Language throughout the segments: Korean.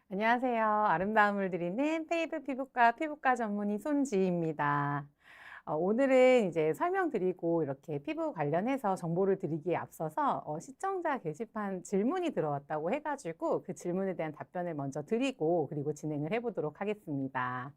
안녕하세요. 아름다움을 드리는 페이브 피부과 전문의 손지희입니다. 오늘은 이제 설명드리고 이렇게 피부 관련해서 정보를 드리기에 앞서서 시청자 게시판 질문이 들어왔다고 해가지고 그 질문에 대한 답변을 먼저 드리고 그리고 진행을 해보도록 하겠습니다.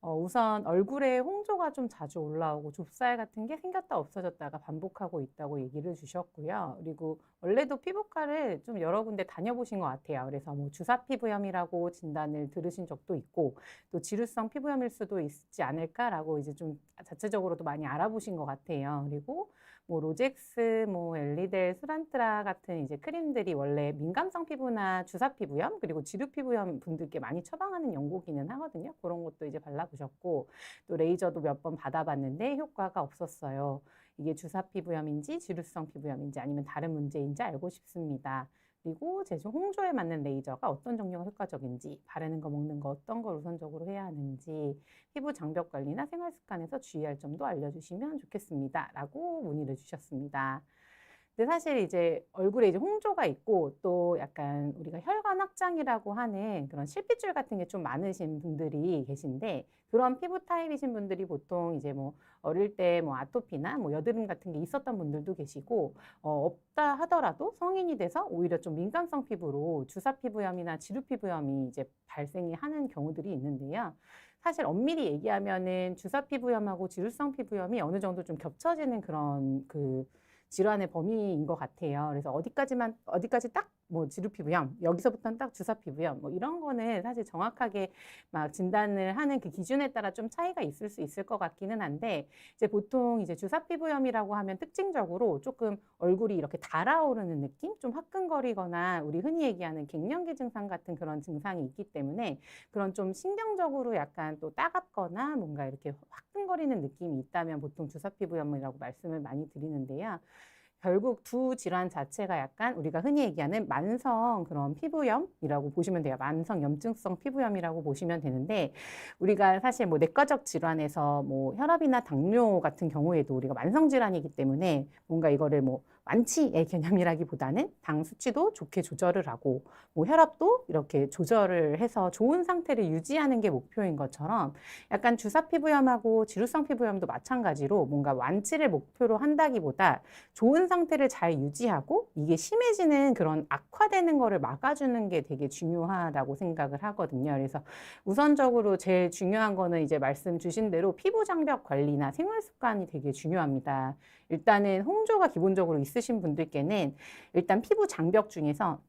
우선 얼굴에 홍조가 좀 자주 올라오고 좁쌀 같은 게 생겼다 없어졌다가 반복하고 있다고 얘기를 주셨고요. 그리고 원래도 피부과를 좀 여러 군데 다녀보신 것 같아요. 그래서 뭐 주사 피부염이라고 진단을 들으신 적도 있고 또 지루성 피부염일 수도 있지 않을까라고 이제 좀 자체적으로도 많이 알아보신 것 같아요. 그리고 뭐 로젝스, 뭐 엘리델, 수란트라 같은 이제 크림들이 원래 민감성 피부나 주사 피부염 그리고 지루 피부염 분들께 많이 처방하는 연고기는 하거든요. 그런 것도 이제 발라보셨고 또 레이저도 몇 번 받아봤는데 효과가 없었어요. 이게 주사 피부염인지 지루성 피부염인지 아니면 다른 문제인지 알고 싶습니다. 그리고 제조 홍조에 맞는 레이저가 어떤 종류가 효과적인지, 바르는 거 먹는 거 어떤 걸 우선적으로 해야 하는지, 피부 장벽 관리나 생활 습관에서 주의할 점도 알려주시면 좋겠습니다. 라고 문의를 주셨습니다. 근데 사실 이제 얼굴에 이제 홍조가 있고 또 약간 우리가 혈관 확장이라고 하는 그런 실핏줄 같은 게 좀 많으신 분들이 계신데 그런 피부 타입이신 분들이 보통 이제 뭐 어릴 때 뭐 아토피나 뭐 여드름 같은 게 있었던 분들도 계시고 없다 하더라도 성인이 돼서 오히려 좀 민감성 피부로 주사 피부염이나 지루 피부염이 이제 발생이 하는 경우들이 있는데요. 사실 엄밀히 얘기하면은 주사 피부염하고 지루성 피부염이 어느 정도 좀 겹쳐지는 그런 그 질환의 범위인 것 같아요. 그래서 어디까지 딱 뭐 지루 피부염, 여기서부터는 딱 주사 피부염, 뭐 이런 거는 사실 정확하게 막 진단을 하는 그 기준에 따라 좀 차이가 있을 수 있을 것 같기는 한데, 이제 보통 이제 주사 피부염이라고 하면 특징적으로 조금 얼굴이 이렇게 달아오르는 느낌, 좀 화끈거리거나 우리 흔히 얘기하는 갱년기 증상 같은 그런 증상이 있기 때문에 그런 좀 신경적으로 약간 또 따갑거나 뭔가 이렇게 화끈거리는 느낌이 있다면 보통 주사 피부염이라고 말씀을 많이 드리는데요. 결국 두 질환 자체가 약간 우리가 흔히 얘기하는 만성 그런 피부염이라고 보시면 돼요. 만성 염증성 피부염이라고 보시면 되는데 우리가 사실 뭐 내과적 질환에서 뭐 혈압이나 당뇨 같은 경우에도 우리가 만성 질환이기 때문에 뭔가 이거를 뭐 완치의 개념이라기보다는 당 수치도 좋게 조절을 하고 뭐 혈압도 이렇게 조절을 해서 좋은 상태를 유지하는 게 목표인 것처럼 약간 주사 피부염하고 지루성 피부염도 마찬가지로 뭔가 완치를 목표로 한다기보다 좋은 상태를 잘 유지하고 이게 심해지는 그런 악화되는 거를 막아주는 게 되게 중요하다고 생각을 하거든요. 그래서 우선적으로 제일 중요한 거는 이제 말씀 주신 대로 피부 장벽 관리나 생활 습관이 되게 중요합니다. 일단은 홍조가 기본적으로 있으신 분들께는 일단 피부 장벽 중에서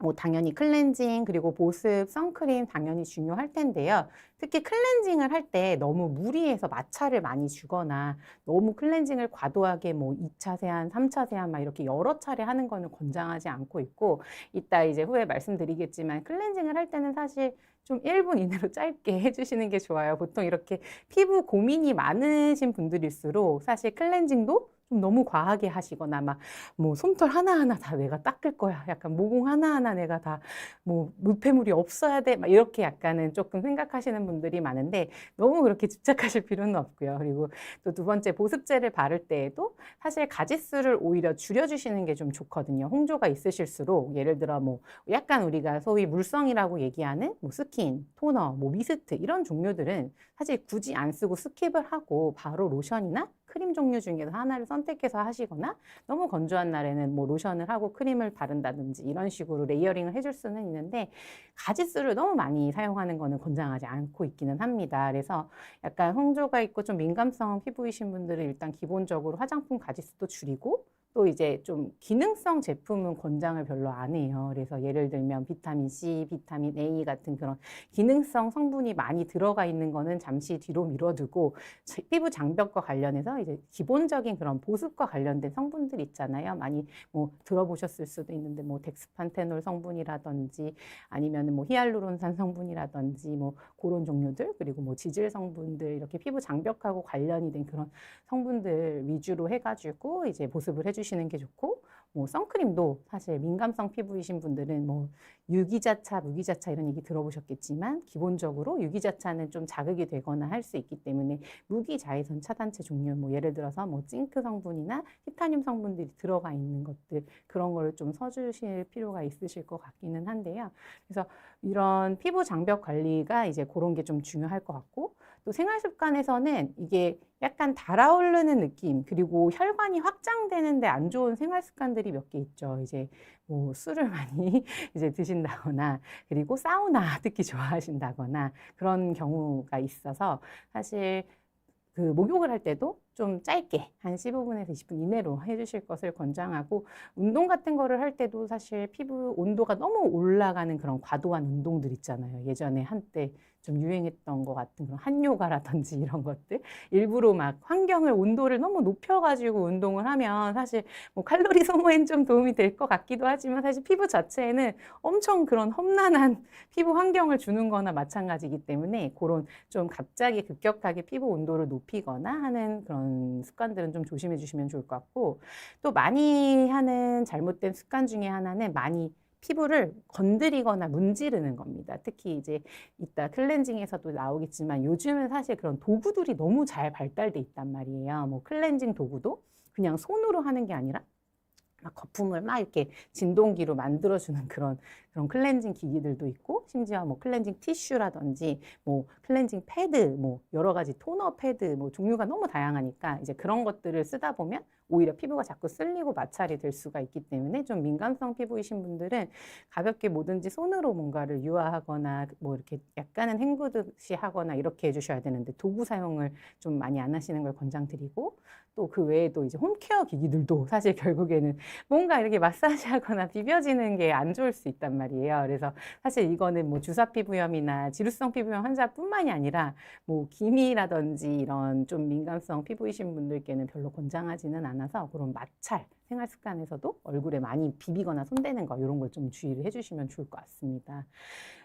뭐 당연히 클렌징 그리고 보습, 선크림 당연히 중요할 텐데요. 특히 클렌징을 할 때 너무 무리해서 마찰을 많이 주거나 너무 클렌징을 과도하게 뭐 2차 세안, 3차 세안 막 이렇게 여러 차례 하는 거는 권장하지 않고 있고 이따 이제 후에 말씀드리겠지만 클렌징을 할 때는 사실 좀 1분 이내로 짧게 해주시는 게 좋아요. 보통 이렇게 피부 고민이 많으신 분들일수록 사실 클렌징도 좀 너무 과하게 하시거나 막 뭐 솜털 하나하나 다 내가 닦을 거야. 약간 모공 하나하나 내가 다 뭐 노폐물이 없어야 돼. 막 이렇게 약간은 조금 생각하시는 분들이 많은데 너무 그렇게 집착하실 필요는 없고요. 그리고 또 두 번째 보습제를 바를 때에도 사실 가짓수를 오히려 줄여주시는 게 좀 좋거든요. 홍조가 있으실수록 예를 들어 뭐 약간 우리가 소위 물성이라고 얘기하는 뭐 스킨, 토너, 뭐 미스트 이런 종류들은 사실 굳이 안 쓰고 스킵을 하고 바로 로션이나 크림 종류 중에서 하나를 선택해서 하시거나 너무 건조한 날에는 뭐 로션을 하고 크림을 바른다든지 이런 식으로 레이어링을 해줄 수는 있는데 가짓수를 너무 많이 사용하는 거는 권장하지 않고 있기는 합니다. 그래서 약간 홍조가 있고 좀 민감성 피부이신 분들은 일단 기본적으로 화장품 가짓수도 줄이고 또 이제 좀 기능성 제품은 권장을 별로 안 해요. 그래서 예를 들면 비타민 C, 비타민 A 같은 그런 기능성 성분이 많이 들어가 있는 거는 잠시 뒤로 미뤄두고 피부 장벽과 관련해서 이제 기본적인 그런 보습과 관련된 성분들 있잖아요. 많이 뭐 들어보셨을 수도 있는데 뭐 덱스판테놀 성분이라든지 아니면은 뭐 히알루론산 성분이라든지 뭐 그런 종류들 그리고 뭐 지질 성분들 이렇게 피부 장벽하고 관련이 된 그런 성분들 위주로 해가지고 이제 보습을 해주시는 게 좋고 뭐 선크림도 사실 민감성 피부이신 분들은 뭐 유기자차, 무기자차 이런 얘기 들어보셨겠지만 기본적으로 유기자차는 좀 자극이 되거나 할 수 있기 때문에 무기자외선 차단제 종류 뭐 예를 들어서 뭐 징크 성분이나 티타늄 성분들이 들어가 있는 것들 그런 거를 좀 써주실 필요가 있으실 것 같기는 한데요. 그래서 이런 피부 장벽 관리가 이제 그런 게 좀 중요할 것 같고 또 생활 습관에서는 이게 약간 달아오르는 느낌 그리고 혈관이 확장되는데 안 좋은 생활 습관들이 몇 개 있죠. 이제 뭐 술을 많이 이제 드신다거나 그리고 사우나 특히 좋아하신다거나 그런 경우가 있어서 사실 그 목욕을 할 때도 좀 짧게 한 15분에서 20분 이내로 해주실 것을 권장하고 운동 같은 거를 할 때도 사실 피부 온도가 너무 올라가는 그런 과도한 운동들 있잖아요. 예전에 한때 좀 유행했던 것 같은 그런 한요가라든지 이런 것들 일부러 막 환경을 온도를 너무 높여가지고 운동을 하면 사실 뭐 칼로리 소모엔 좀 도움이 될 것 같기도 하지만 사실 피부 자체에는 엄청 그런 험난한 피부 환경을 주는 거나 마찬가지이기 때문에 그런 좀 갑자기 급격하게 피부 온도를 높이거나 하는 그런 습관들은 좀 조심해 주시면 좋을 것 같고 또 많이 하는 잘못된 습관 중에 하나는 많이 피부를 건드리거나 문지르는 겁니다. 특히 이제 이따 클렌징에서도 나오겠지만 요즘은 사실 그런 도구들이 너무 잘 발달돼 있단 말이에요. 뭐 클렌징 도구도 그냥 손으로 하는 게 아니라 막 거품을 막 이렇게 진동기로 만들어주는 그런 클렌징 기기들도 있고, 심지어 뭐 클렌징 티슈라든지, 뭐 클렌징 패드, 뭐 여러 가지 토너 패드, 뭐 종류가 너무 다양하니까 이제 그런 것들을 쓰다 보면 오히려 피부가 자꾸 쓸리고 마찰이 될 수가 있기 때문에 좀 민감성 피부이신 분들은 가볍게 뭐든지 손으로 뭔가를 유화하거나 뭐 이렇게 약간은 헹구듯이 하거나 이렇게 해주셔야 되는데 도구 사용을 좀 많이 안 하시는 걸 권장드리고 또 그 외에도 이제 홈케어 기기들도 사실 결국에는 뭔가 이렇게 마사지하거나 비벼지는 게 안 좋을 수 있단 말이에요. 그래서 사실 이거는 뭐 주사 피부염이나 지루성 피부염 환자뿐만이 아니라 뭐 기미라든지 이런 좀 민감성 피부이신 분들께는 별로 권장하지는 않아서 그런 마찰 생활 습관에서도 얼굴에 많이 비비거나 손대는 거 이런 걸 좀 주의를 해주시면 좋을 것 같습니다.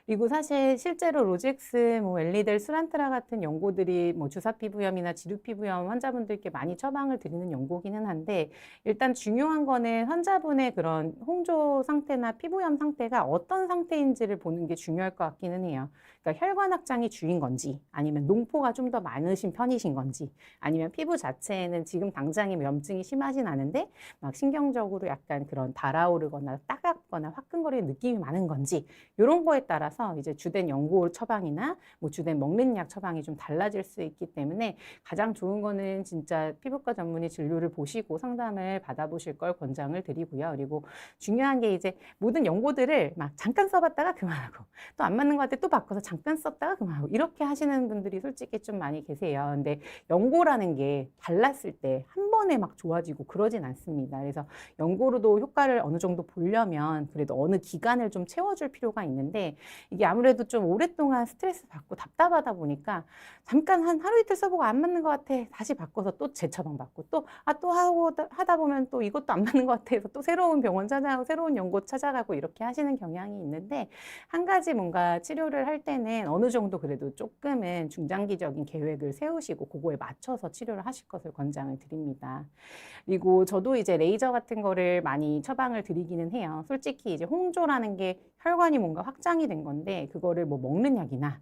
그리고 사실 실제로 로젝스, 뭐 엘리델, 수란트라 같은 연고들이 뭐 주사 피부염이나 지루 피부염 환자분들께 많이 처방을 드리는 연고기는 한데 일단 중요한 거는 환자분의 그런 홍조 상태나 피부염 상태가 어떤 상태인지를 보는 게 중요할 것 같기는 해요. 그러니까 혈관 확장이 주인 건지 아니면 농포가 좀 더 많으신 편이신 건지 아니면 피부 자체에는 지금 당장에 염증이 심하진 않은데 막 신경적으로 약간 그런 달아오르거나 따갑거나 화끈거리는 느낌이 많은 건지 이런 거에 따라서 이제 주된 연고 처방이나 뭐 주된 먹는 약 처방이 좀 달라질 수 있기 때문에 가장 좋은 거는 진짜 피부과 전문의 진료를 보시고 상담을 받아보실 걸 권장을 드리고요. 그리고 중요한 게 이제 모든 연고들을 막 잠깐 써봤다가 그만하고 또 안 맞는 것 같아 또 바꿔서 잠깐 썼다가 그만하고 이렇게 하시는 분들이 솔직히 좀 많이 계세요. 근데 연고라는 게 발랐을 때 한 번에 막 좋아지고 그러진 않습니다. 그래서 연고로도 효과를 어느 정도 보려면 그래도 어느 기간을 좀 채워줄 필요가 있는데 이게 아무래도 좀 오랫동안 스트레스 받고 답답하다 보니까 잠깐 한 하루 이틀 써보고 안 맞는 것 같아 다시 바꿔서 또 재처방 받고 또 하다 보면 또 이것도 안 맞는 것 같아서 또 새로운 병원 찾아가고 새로운 연고 찾아가고 이렇게 하시는 경향이 있는데 한 가지 뭔가 치료를 할 때는 어느 정도 그래도 조금은 중장기적인 계획을 세우시고 그거에 맞춰서 치료를 하실 것을 권장을 드립니다. 그리고 저도 이제 레이저 같은 거를 많이 처방을 드리기는 해요. 솔직히 이제 홍조라는 게 혈관이 뭔가 확장이 된 건데 그거를 뭐 먹는 약이나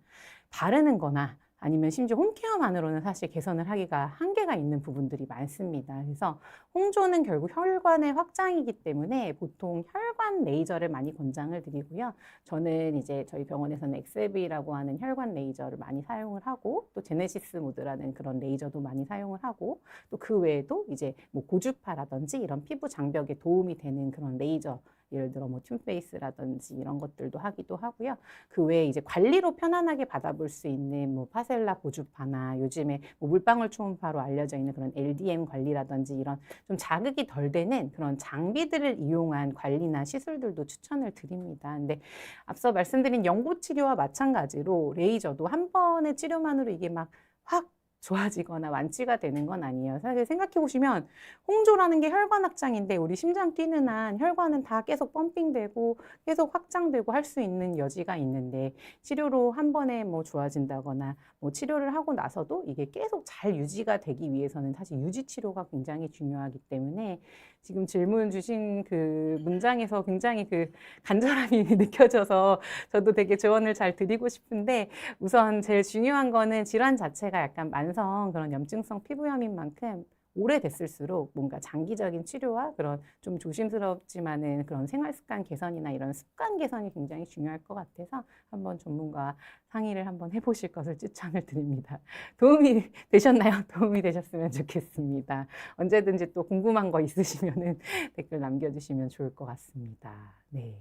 바르는 거나 아니면 심지어 홈케어만으로는 사실 개선을 하기가 한계가 있는 부분들이 많습니다. 그래서 홍조는 결국 혈관의 확장이기 때문에 보통 혈관 레이저를 많이 권장을 드리고요. 저는 이제 저희 병원에서는 XLV라고 하는 혈관 레이저를 많이 사용을 하고 또 제네시스 모드라는 그런 레이저도 많이 사용을 하고 또 그 외에도 이제 뭐 고주파라든지 이런 피부 장벽에 도움이 되는 그런 레이저 예를 들어 뭐 튠페이스라든지 이런 것들도 하기도 하고요. 그 외에 이제 관리로 편안하게 받아볼 수 있는 뭐 파셀라 고주파나 요즘에 뭐 물방울 초음파로 알려져 있는 그런 LDM 관리라든지 이런 좀 자극이 덜 되는 그런 장비들을 이용한 관리나 시술들도 추천을 드립니다. 근데 앞서 말씀드린 연고 치료와 마찬가지로 레이저도 한 번의 치료만으로 이게 막 확 좋아지거나 완치가 되는 건 아니에요. 사실 생각해 보시면 홍조라는 게 혈관 확장인데 우리 심장 뛰는 한 혈관은 다 계속 펌핑되고 계속 확장되고 할 수 있는 여지가 있는데 치료로 한 번에 뭐 좋아진다거나 뭐 치료를 하고 나서도 이게 계속 잘 유지가 되기 위해서는 사실 유지 치료가 굉장히 중요하기 때문에 지금 질문 주신 그 문장에서 굉장히 그 간절함이 느껴져서 저도 되게 조언을 잘 드리고 싶은데, 우선 제일 중요한 거는 질환 자체가 약간 만성 그런 염증성 피부염인 만큼 오래됐을수록 뭔가 장기적인 치료와 그런 좀 조심스럽지만은 그런 생활 습관 개선이나 이런 습관 개선이 굉장히 중요할 것 같아서 한번 전문가 상의를 한번 해보실 것을 추천을 드립니다. 도움이 되셨나요? 도움이 되셨으면 좋겠습니다. 언제든지 또 궁금한 거 있으시면은 댓글 남겨주시면 좋을 것 같습니다. 네.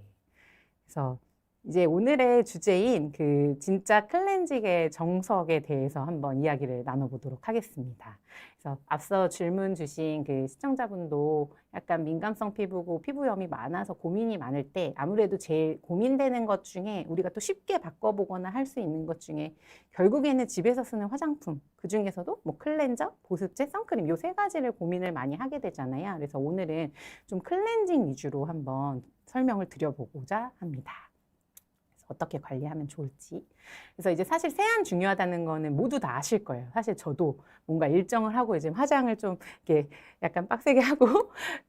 그래서 이제 오늘의 주제인 그 진짜 클렌징의 정석에 대해서 한번 이야기를 나눠보도록 하겠습니다. 그래서 앞서 질문 주신 그 시청자분도 약간 민감성 피부고 피부염이 많아서 고민이 많을 때 아무래도 제일 고민되는 것 중에 우리가 또 쉽게 바꿔보거나 할 수 있는 것 중에 결국에는 집에서 쓰는 화장품, 그 중에서도 뭐 클렌저, 보습제, 선크림 요 세 가지를 고민을 많이 하게 되잖아요. 그래서 오늘은 좀 클렌징 위주로 한번 설명을 드려보고자 합니다. 어떻게 관리하면 좋을지. 그래서 이제 사실 세안 중요하다는 거는 모두 다 아실 거예요. 사실 저도 뭔가 일정을 하고 이제 화장을 좀 이렇게 약간 빡세게 하고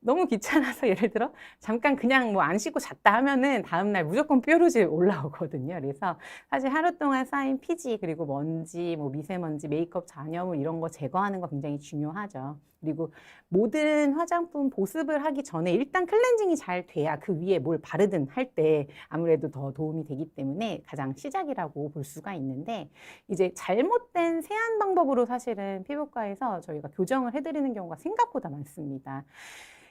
너무 귀찮아서 예를 들어 잠깐 그냥 뭐 안 씻고 잤다 하면은 다음날 무조건 뾰루지 올라오거든요. 그래서 사실 하루 동안 쌓인 피지 그리고 먼지, 뭐 미세먼지, 메이크업 잔여물 이런 거 제거하는 거 굉장히 중요하죠. 그리고 모든 화장품 보습을 하기 전에 일단 클렌징이 잘 돼야 그 위에 뭘 바르든 할 때 아무래도 더 도움이 되기 때문에 가장 시작이라고 볼 수가 있는데, 이제 잘못된 세안 방법으로 사실은 피부과에서 저희가 교정을 해드리는 경우가 생각보다 많습니다.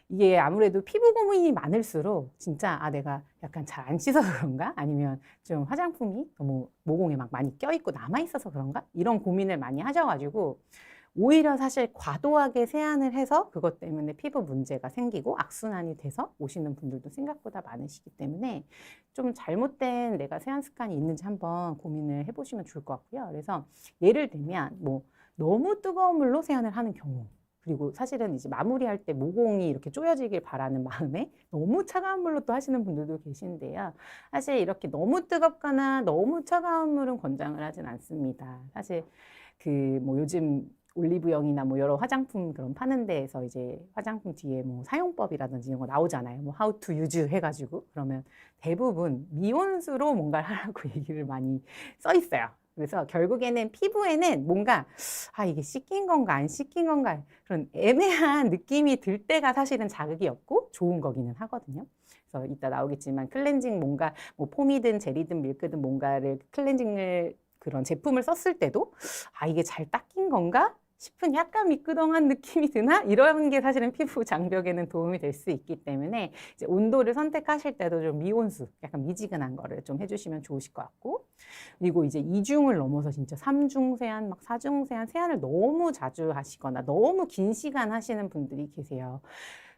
이게 아무래도 피부 고민이 많을수록 진짜 내가 약간 잘 안 씻어서 그런가? 아니면 좀 화장품이 너무 모공에 막 많이 껴있고 남아있어서 그런가? 이런 고민을 많이 하셔가지고 오히려 사실 과도하게 세안을 해서 그것 때문에 피부 문제가 생기고 악순환이 돼서 오시는 분들도 생각보다 많으시기 때문에 좀 잘못된 내가 세안 습관이 있는지 한번 고민을 해보시면 좋을 것 같고요. 그래서 예를 들면 뭐 너무 뜨거운 물로 세안을 하는 경우, 그리고 사실은 이제 마무리할 때 모공이 이렇게 조여지길 바라는 마음에 너무 차가운 물로 또 하시는 분들도 계신데요. 사실 이렇게 너무 뜨겁거나 너무 차가운 물은 권장을 하진 않습니다. 사실 그 뭐 요즘 올리브영이나 뭐 여러 화장품 그런 파는 데에서 이제 화장품 뒤에 뭐 사용법이라든지 이런 거 나오잖아요. 뭐 how to use 해가지고 그러면 대부분 미온수로 뭔가를 하라고 얘기를 많이 써 있어요. 그래서 결국에는 피부에는 뭔가 이게 씻긴 건가 안 씻긴 건가 그런 애매한 느낌이 들 때가 사실은 자극이 없고 좋은 거기는 하거든요. 그래서 이따 나오겠지만 클렌징 뭔가 뭐 폼이든 젤이든 밀크든 뭔가를 클렌징을 그런 제품을 썼을 때도 이게 잘 닦인 건가 싶은 약간 미끄덩한 느낌이 드나? 이런 게 사실은 피부 장벽에는 도움이 될 수 있기 때문에 이제 온도를 선택하실 때도 좀 미온수, 약간 미지근한 거를 좀 해주시면 좋으실 것 같고, 그리고 이제 2중을 넘어서 진짜 3중 세안, 막 4중 세안, 세안을 너무 자주 하시거나 너무 긴 시간 하시는 분들이 계세요.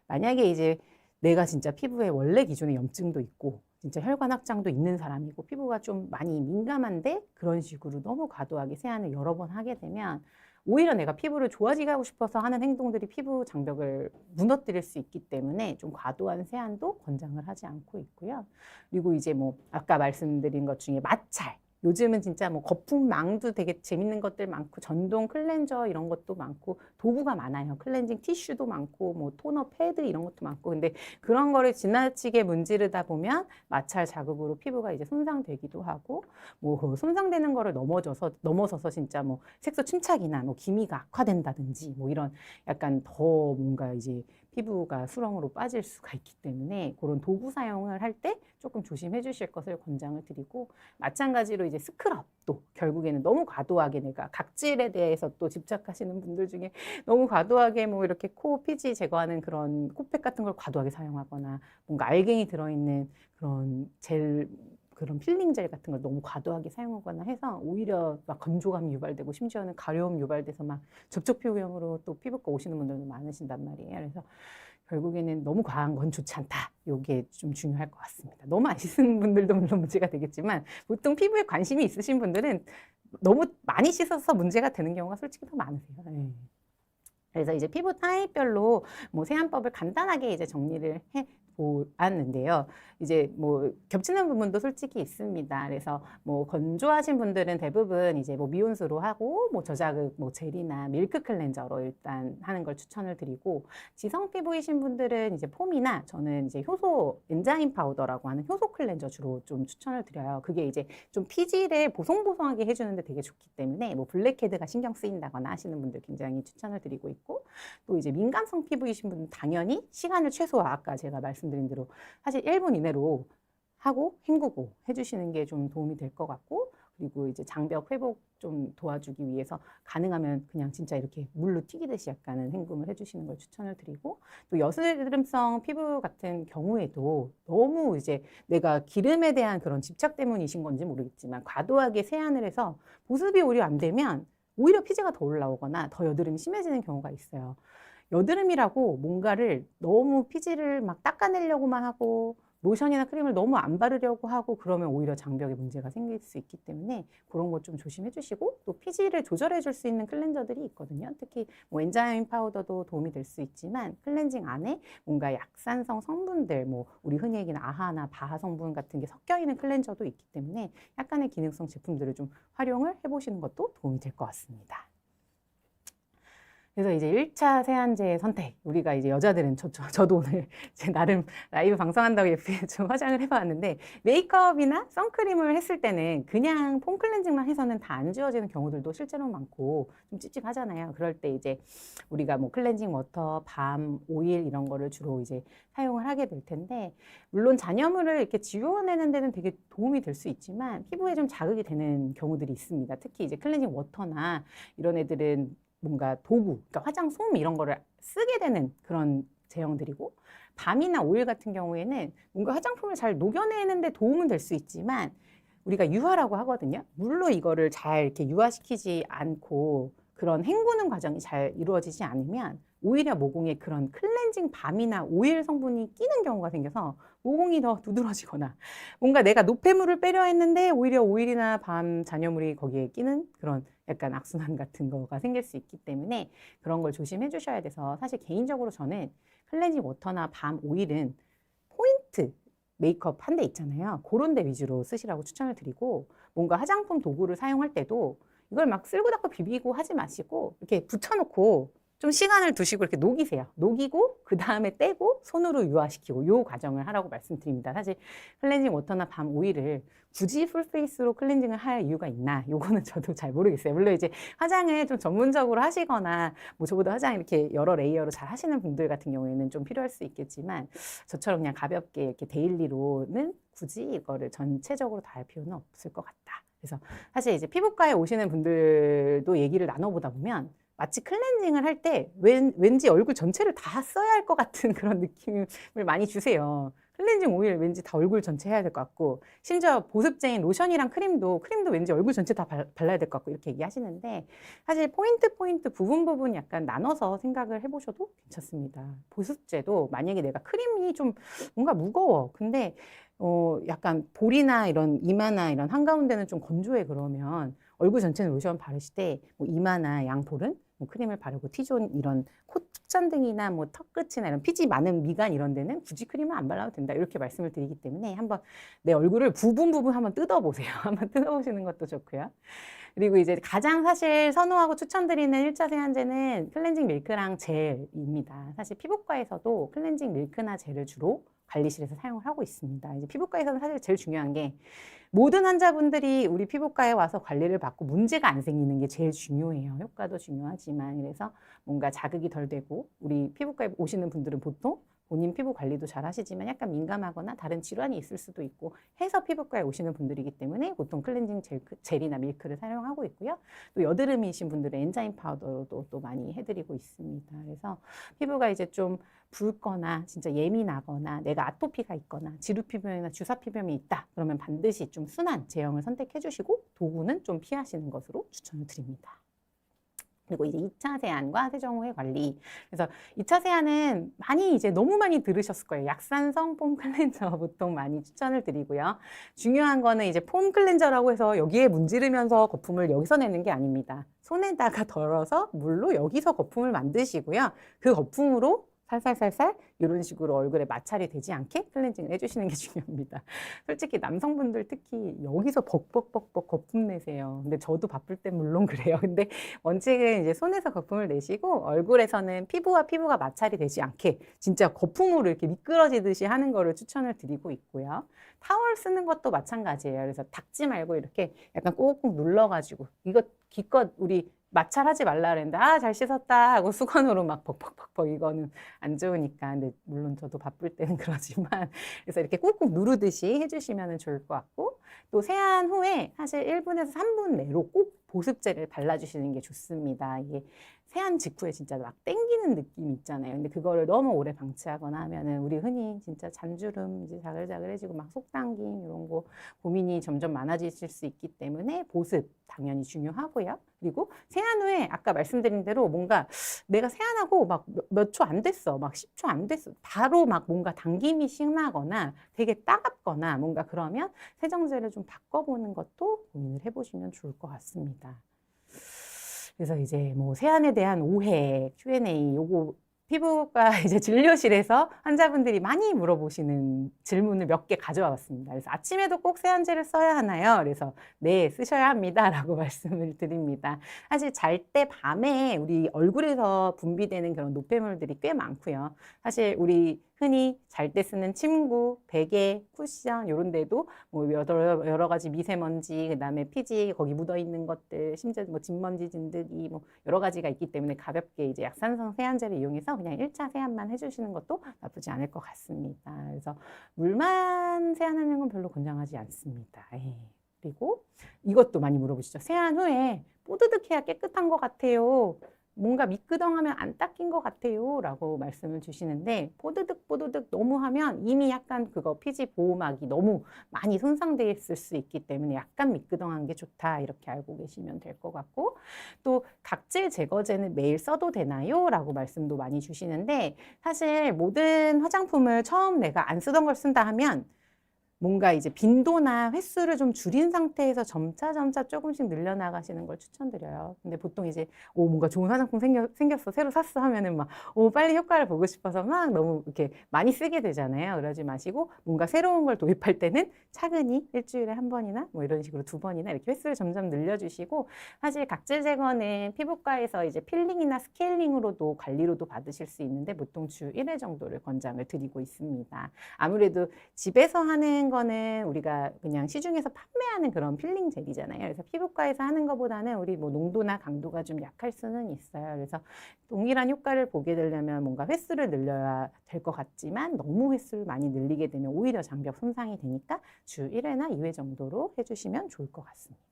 만약에 이제 내가 진짜 피부에 원래 기존에 염증도 있고 진짜 혈관 확장도 있는 사람이고 피부가 좀 많이 민감한데 그런 식으로 너무 과도하게 세안을 여러 번 하게 되면 오히려 내가 피부를 좋아지게 하고 싶어서 하는 행동들이 피부 장벽을 무너뜨릴 수 있기 때문에 좀 과도한 세안도 권장을 하지 않고 있고요. 그리고 이제 뭐 아까 말씀드린 것 중에 마찰, 요즘은 진짜 뭐 거품망도 되게 재밌는 것들 많고 전동 클렌저 이런 것도 많고 도구가 많아요. 클렌징 티슈도 많고 뭐 토너 패드 이런 것도 많고, 근데 그런 거를 지나치게 문지르다 보면 마찰 자극으로 피부가 이제 손상되기도 하고 뭐 손상되는 거를 넘어서서 진짜 뭐 색소 침착이나 뭐 기미가 악화된다든지 뭐 이런 약간 더 뭔가 이제 피부가 수렁으로 빠질 수가 있기 때문에 그런 도구 사용을 할 때 조금 조심해 주실 것을 권장을 드리고, 마찬가지로 이제 스크럽도 결국에는 너무 과도하게 내가 각질에 대해서 또 집착하시는 분들 중에 너무 과도하게 뭐 이렇게 코 피지 제거하는 그런 코팩 같은 걸 과도하게 사용하거나 뭔가 알갱이 들어있는 그런 젤 그런 필링 젤 같은 걸 너무 과도하게 사용하거나 해서 오히려 막 건조감이 유발되고 심지어는 가려움 유발돼서 막 접촉 피부염으로 또 피부과 오시는 분들도 많으신단 말이에요. 그래서 결국에는 너무 과한 건 좋지 않다. 이게 좀 중요할 것 같습니다. 너무 안 씻는 분들도 물론 문제가 되겠지만 보통 피부에 관심이 있으신 분들은 너무 많이 씻어서 문제가 되는 경우가 솔직히 더 많으세요. 네. 그래서 이제 피부 타입별로 뭐 세안법을 간단하게 이제 정리를 해 보았는데요. 이제 뭐 겹치는 부분도 솔직히 있습니다. 그래서 뭐 건조하신 분들은 대부분 이제 뭐 미온수로 하고 뭐 저자극 뭐 젤이나 밀크 클렌저로 일단 하는 걸 추천을 드리고, 지성 피부이신 분들은 이제 폼이나 저는 이제 효소 엔자임 파우더라고 하는 효소 클렌저 주로 좀 추천을 드려요. 그게 이제 좀 피지를 보송보송하게 해주는데 되게 좋기 때문에 뭐 블랙헤드가 신경 쓰인다거나 하시는 분들 굉장히 추천을 드리고 있고, 또 이제 민감성 피부이신 분은 당연히 시간을 최소화, 아까 제가 말씀드린 대로 사실 1분 이내로 하고 헹구고 해주시는 게 좀 도움이 될 것 같고, 그리고 이제 장벽 회복 좀 도와주기 위해서 가능하면 그냥 진짜 이렇게 물로 튀기듯이 약간은 헹굼을 해주시는 걸 추천을 드리고, 또 여드름성 피부 같은 경우에도 너무 이제 내가 기름에 대한 그런 집착 때문이신 건지 모르겠지만 과도하게 세안을 해서 보습이 오히려 안 되면 오히려 피지가 더 올라오거나 더 여드름이 심해지는 경우가 있어요. 여드름이라고 뭔가를 너무 피지를 막 닦아내려고만 하고 로션이나 크림을 너무 안 바르려고 하고 그러면 오히려 장벽에 문제가 생길 수 있기 때문에 그런 것 좀 조심해 주시고, 또 피지를 조절해 줄 수 있는 클렌저들이 있거든요. 특히 뭐 엔자임 파우더도 도움이 될 수 있지만 클렌징 안에 뭔가 약산성 성분들, 뭐 우리 흔히 얘기하는 아하나 바하 성분 같은 게 섞여 있는 클렌저도 있기 때문에 약간의 기능성 제품들을 좀 활용을 해보시는 것도 도움이 될 것 같습니다. 그래서 이제 1차 세안제 선택. 우리가 이제 여자들은 저도 오늘 제 나름 라이브 방송한다고 예쁘게 좀 화장을 해봤는데, 메이크업이나 선크림을 했을 때는 그냥 폼 클렌징만 해서는 다 안 지워지는 경우들도 실제로 많고 좀 찝찝하잖아요. 그럴 때 이제 우리가 뭐 클렌징 워터, 밤, 오일 이런 거를 주로 이제 사용을 하게 될 텐데, 물론 잔여물을 이렇게 지워내는 데는 되게 도움이 될 수 있지만 피부에 좀 자극이 되는 경우들이 있습니다. 특히 이제 클렌징 워터나 이런 애들은 뭔가 도구, 그러니까 화장솜 이런 거를 쓰게 되는 그런 제형들이고, 밤이나 오일 같은 경우에는 뭔가 화장품을 잘 녹여내는데 도움은 될 수 있지만 우리가 유화라고 하거든요. 물로 이거를 잘 이렇게 유화시키지 않고 그런 헹구는 과정이 잘 이루어지지 않으면 오히려 모공에 그런 클렌징 밤이나 오일 성분이 끼는 경우가 생겨서 모공이 더 두드러지거나, 뭔가 내가 노폐물을 빼려 했는데 오히려 오일이나 밤 잔여물이 거기에 끼는 그런 약간 악순환 같은 거가 생길 수 있기 때문에 그런 걸 조심해 주셔야 돼서, 사실 개인적으로 저는 클렌징 워터나 밤 오일은 포인트 메이크업 한 대 있잖아요. 그런 데 위주로 쓰시라고 추천을 드리고, 뭔가 화장품 도구를 사용할 때도 이걸 막 쓸고 닦고 비비고 하지 마시고 이렇게 붙여놓고 좀 시간을 두시고 이렇게 녹이세요. 녹이고 그 다음에 떼고 손으로 유화시키고 요 과정을 하라고 말씀드립니다. 사실 클렌징 워터나 밤 오일을 굳이 풀페이스로 클렌징을 할 이유가 있나? 요거는 저도 잘 모르겠어요. 물론 이제 화장을 좀 전문적으로 하시거나 뭐 저보다 화장 이렇게 여러 레이어로 잘 하시는 분들 같은 경우에는 좀 필요할 수 있겠지만, 저처럼 그냥 가볍게 이렇게 데일리로는 굳이 이거를 전체적으로 다 할 필요는 없을 것 같다. 그래서 사실 이제 피부과에 오시는 분들도 얘기를 나눠보다 보면 마치 클렌징을 할 때 왠지 얼굴 전체를 다 써야 할 것 같은 그런 느낌을 많이 주세요. 클렌징 오일 왠지 다 얼굴 전체 해야 될 것 같고, 심지어 보습제인 로션이랑 크림도 왠지 얼굴 전체 다 발라야 될 것 같고 이렇게 얘기하시는데, 사실 포인트 부분 약간 나눠서 생각을 해보셔도 괜찮습니다. 보습제도 만약에 내가 크림이 좀 뭔가 무거워. 근데 약간 볼이나 이런 이마나 이런 한가운데는 좀 건조해. 그러면 얼굴 전체는 로션 바르실 때 뭐 이마나 양볼은 뭐 크림을 바르고, T존 이런 콧잔등이나 뭐 턱끝이나 이런 피지 많은 미간 이런 데는 굳이 크림을 안 발라도 된다. 이렇게 말씀을 드리기 때문에 한번 내 얼굴을 부분 한번 뜯어보세요. 한번 뜯어보시는 것도 좋고요. 그리고 이제 가장 사실 선호하고 추천드리는 1차 세안제는 클렌징 밀크랑 젤입니다. 사실 피부과에서도 클렌징 밀크나 젤을 주로 관리실에서 사용을 하고 있습니다. 이제 피부과에서는 사실 제일 중요한 게 모든 환자분들이 우리 피부과에 와서 관리를 받고 문제가 안 생기는 게 제일 중요해요. 효과도 중요하지만, 그래서 뭔가 자극이 덜 되고, 우리 피부과에 오시는 분들은 보통 본인 피부 관리도 잘 하시지만 약간 민감하거나 다른 질환이 있을 수도 있고 해서 피부과에 오시는 분들이기 때문에 보통 클렌징 젤이나 밀크를 사용하고 있고요. 또 여드름이신 분들은 엔자임 파우더도 또 많이 해드리고 있습니다. 그래서 피부가 이제 좀 붉거나 진짜 예민하거나 내가 아토피가 있거나 지루피부염이나 주사피부염이 있다 그러면 반드시 좀 순한 제형을 선택해 주시고 도구는 좀 피하시는 것으로 추천을 드립니다. 그리고 이제 2차 세안과 세정 후의 관리. 그래서 2차 세안은 이제 너무 많이 들으셨을 거예요. 약산성 폼 클렌저 보통 많이 추천을 드리고요. 중요한 거는 이제 폼 클렌저라고 해서 여기에 문지르면서 거품을 여기서 내는 게 아닙니다. 손에다가 덜어서 물로 여기서 거품을 만드시고요. 그 거품으로 살살살살 이런 식으로 얼굴에 마찰이 되지 않게 클렌징을 해주시는 게 중요합니다. 솔직히 남성분들 특히 여기서 벅벅벅벅 거품 내세요. 근데 저도 바쁠 때 물론 그래요. 근데 원칙은 이제 손에서 거품을 내시고 얼굴에서는 피부와 피부가 마찰이 되지 않게 진짜 거품으로 이렇게 미끄러지듯이 하는 거를 추천을 드리고 있고요. 타월 쓰는 것도 마찬가지예요. 그래서 닦지 말고 이렇게 약간 꾹꾹 눌러가지고 이거 기껏 우리 마찰하지 말라 그랬는데 잘 씻었다 하고 수건으로 막 벅벅벅벅 이거는 안 좋으니까. 근데 물론 저도 바쁠 때는 그러지만 그래서 이렇게 꾹꾹 누르듯이 해주시면 좋을 것 같고 또 세안 후에 사실 1분에서 3분 내로 꼭 보습제를 발라주시는 게 좋습니다. 이게 세안 직후에 진짜 막 땡기는 느낌이 있잖아요. 근데 그거를 너무 오래 방치하거나 하면은 우리 흔히 진짜 잔주름 이제 자글자글해지고 막 속당김 이런 거 고민이 점점 많아지실 수 있기 때문에 보습 당연히 중요하고요. 그리고 세안 후에 아까 말씀드린 대로 뭔가 내가 세안하고 막 몇 초 안 됐어. 막 10초 안 됐어. 바로 막 뭔가 당김이 심하거나 되게 따갑거나 뭔가 그러면 세정제를 좀 바꿔보는 것도 고민을 해보시면 좋을 것 같습니다. 그래서 이제 뭐 세안에 대한 오해, Q&A 요거 피부과 이제 진료실에서 환자분들이 많이 물어보시는 질문을 몇 개 가져와 봤습니다. 그래서 아침에도 꼭 세안제를 써야 하나요? 그래서 네, 쓰셔야 합니다. 라고 말씀을 드립니다. 사실 잘 때 밤에 우리 얼굴에서 분비되는 그런 노폐물들이 꽤 많고요. 사실 우리 흔히 잘 때 쓰는 침구, 베개, 쿠션 이런 데도 뭐 여러 가지 미세먼지, 그다음에 피지 거기 묻어 있는 것들, 심지어 뭐 진먼지 진드기 뭐 여러 가지가 있기 때문에 가볍게 이제 약산성 세안제를 이용해서 그냥 1차 세안만 해주시는 것도 나쁘지 않을 것 같습니다. 그래서 물만 세안하는 건 별로 권장하지 않습니다. 그리고 이것도 많이 물어보시죠. 세안 후에 뽀드득해야 깨끗한 것 같아요. 뭔가 미끄덩하면 안 닦인 것 같아요 라고 말씀을 주시는데 뽀드득 너무 하면 이미 약간 그거 피지 보호막이 너무 많이 손상되어 있을 수 있기 때문에 약간 미끄덩한 게 좋다 이렇게 알고 계시면 될 것 같고 또 각질 제거제는 매일 써도 되나요? 라고 말씀도 많이 주시는데 사실 모든 화장품을 처음 내가 안 쓰던 걸 쓴다 하면 뭔가 이제 빈도나 횟수를 좀 줄인 상태에서 점차 조금씩 늘려나가시는 걸 추천드려요. 근데 보통 이제 뭔가 좋은 화장품 생겼어 새로 샀어 하면은 막 빨리 효과를 보고 싶어서 막 너무 이렇게 많이 쓰게 되잖아요. 그러지 마시고 뭔가 새로운 걸 도입할 때는 차근히 일주일에 한 번이나 뭐 이런 식으로 2번이나 이렇게 횟수를 점점 늘려주시고 사실 각질 제거는 피부과에서 이제 필링이나 스케일링으로도 관리로도 받으실 수 있는데 보통 주 1회 정도를 권장을 드리고 있습니다. 아무래도 집에서 하는 거는 우리가 그냥 시중에서 판매하는 그런 필링 젤이잖아요. 그래서 피부과에서 하는 것보다는 우리 뭐 농도나 강도가 좀 약할 수는 있어요. 그래서 동일한 효과를 보게 되려면 뭔가 횟수를 늘려야 될 것 같지만 너무 횟수를 많이 늘리게 되면 오히려 장벽 손상이 되니까 주 1회나 2회 정도로 해주시면 좋을 것 같습니다.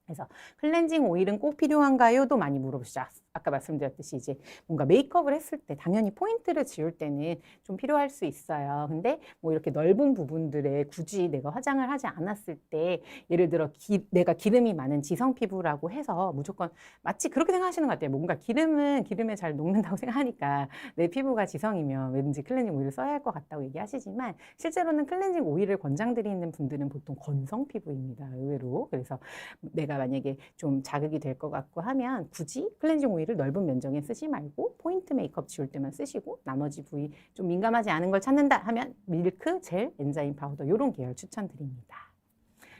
그래서 클렌징 오일은 꼭 필요한가요? 도 많이 물어보시죠. 아까 말씀드렸듯이 이제 뭔가 메이크업을 했을 때 당연히 포인트를 지울 때는 좀 필요할 수 있어요. 근데 뭐 이렇게 넓은 부분들에 굳이 내가 화장을 하지 않았을 때 예를 들어 내가 기름이 많은 지성 피부라고 해서 무조건 마치 그렇게 생각하시는 것 같아요. 뭔가 기름은 기름에 잘 녹는다고 생각하니까 내 피부가 지성이면 왠지 클렌징 오일을 써야 할 것 같다고 얘기하시지만 실제로는 클렌징 오일을 권장드리는 분들은 보통 건성 피부입니다. 의외로. 그래서 내가 만약에 좀 자극이 될 것 같고 하면 굳이 클렌징 오일을 넓은 면적에 쓰지 말고 포인트 메이크업 지울 때만 쓰시고 나머지 부위 좀 민감하지 않은 걸 찾는다 하면 밀크, 젤, 엔자임 파우더 이런 계열 추천드립니다.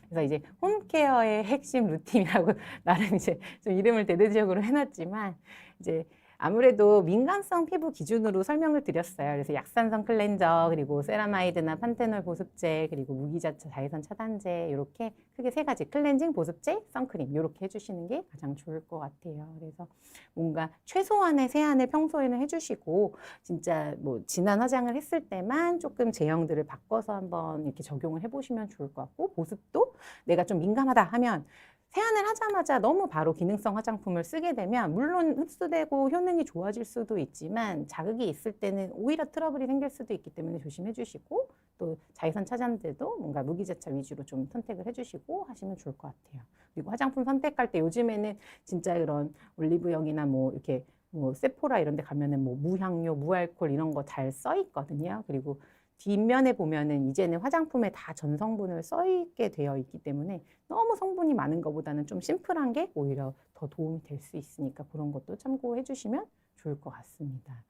그래서 이제 홈케어의 핵심 루틴이라고 나름 이제 좀 이름을 대대적으로 해놨지만 이제 아무래도 민감성 피부 기준으로 설명을 드렸어요. 그래서 약산성 클렌저, 그리고 세라마이드나 판테놀 보습제, 그리고 무기자체 자외선 차단제 이렇게 크게 3가지 클렌징, 보습제, 선크림 이렇게 해주시는 게 가장 좋을 것 같아요. 그래서 뭔가 최소한의 세안을 평소에는 해주시고 진짜 뭐 진한 화장을 했을 때만 조금 제형들을 바꿔서 한번 이렇게 적용을 해보시면 좋을 것 같고 보습도 내가 좀 민감하다 하면 세안을 하자마자 너무 바로 기능성 화장품을 쓰게 되면 물론 흡수되고 효능이 좋아질 수도 있지만 자극이 있을 때는 오히려 트러블이 생길 수도 있기 때문에 조심해 주시고 또 자외선 차단제도 뭔가 무기자차 위주로 좀 선택을 해주시고 하시면 좋을 것 같아요. 그리고 화장품 선택할 때 요즘에는 진짜 그런 올리브영이나 뭐 이렇게 뭐 세포라 이런 데 가면은 뭐 무향료, 무알콜 이런 거 잘 써 있거든요. 그리고 뒷면에 보면은 이제는 화장품에 다 전성분을 써 있게 되어 있기 때문에 너무 성분이 많은 것보다는 좀 심플한 게 오히려 더 도움이 될 수 있으니까 그런 것도 참고해 주시면 좋을 것 같습니다.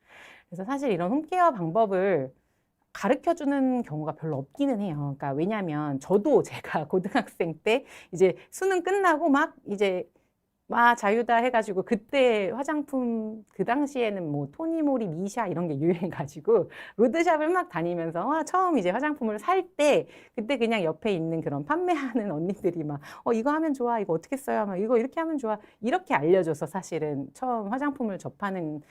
그래서 사실 이런 홈케어 방법을 가르쳐 주는 경우가 별로 없기는 해요. 그러니까 왜냐하면 저도 제가 고등학생 때 이제 수능 끝나고 막 이제 자유다 해가지고 그때 화장품 그 당시에는 뭐 토니모리, 미샤 이런 게 유행해가지고 로드샵을 막 다니면서 처음 이제 화장품을 살 때 그때 그냥 옆에 있는 그런 판매하는 언니들이 막 이거 하면 좋아, 이거 어떻게 써야 막 이거 이렇게 하면 좋아 이렇게 알려줘서 사실은 처음 화장품을 접하는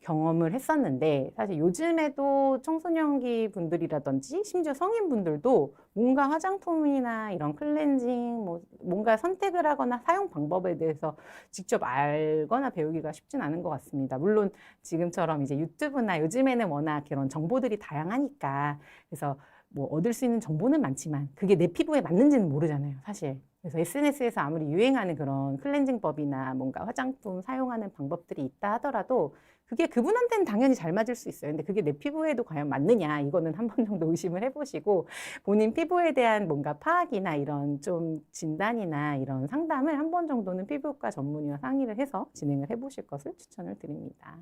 경험을 했었는데 사실 요즘에도 청소년기 분들이라든지 심지어 성인분들도 뭔가 화장품이나 이런 클렌징 뭔가 선택을 하거나 사용 방법에 대해서 직접 알거나 배우기가 쉽진 않은 것 같습니다. 물론 지금처럼 이제 유튜브나 요즘에는 워낙 그런 정보들이 다양하니까 그래서 뭐 얻을 수 있는 정보는 많지만 그게 내 피부에 맞는지는 모르잖아요, 사실. 그래서 SNS에서 아무리 유행하는 그런 클렌징법이나 뭔가 화장품 사용하는 방법들이 있다 하더라도 그게 그분한테는 당연히 잘 맞을 수 있어요. 근데 그게 내 피부에도 과연 맞느냐, 이거는 한 번 정도 의심을 해보시고 본인 피부에 대한 뭔가 파악이나 이런 좀 진단이나 이런 상담을 한 번 정도는 피부과 전문의와 상의를 해서 진행을 해보실 것을 추천을 드립니다.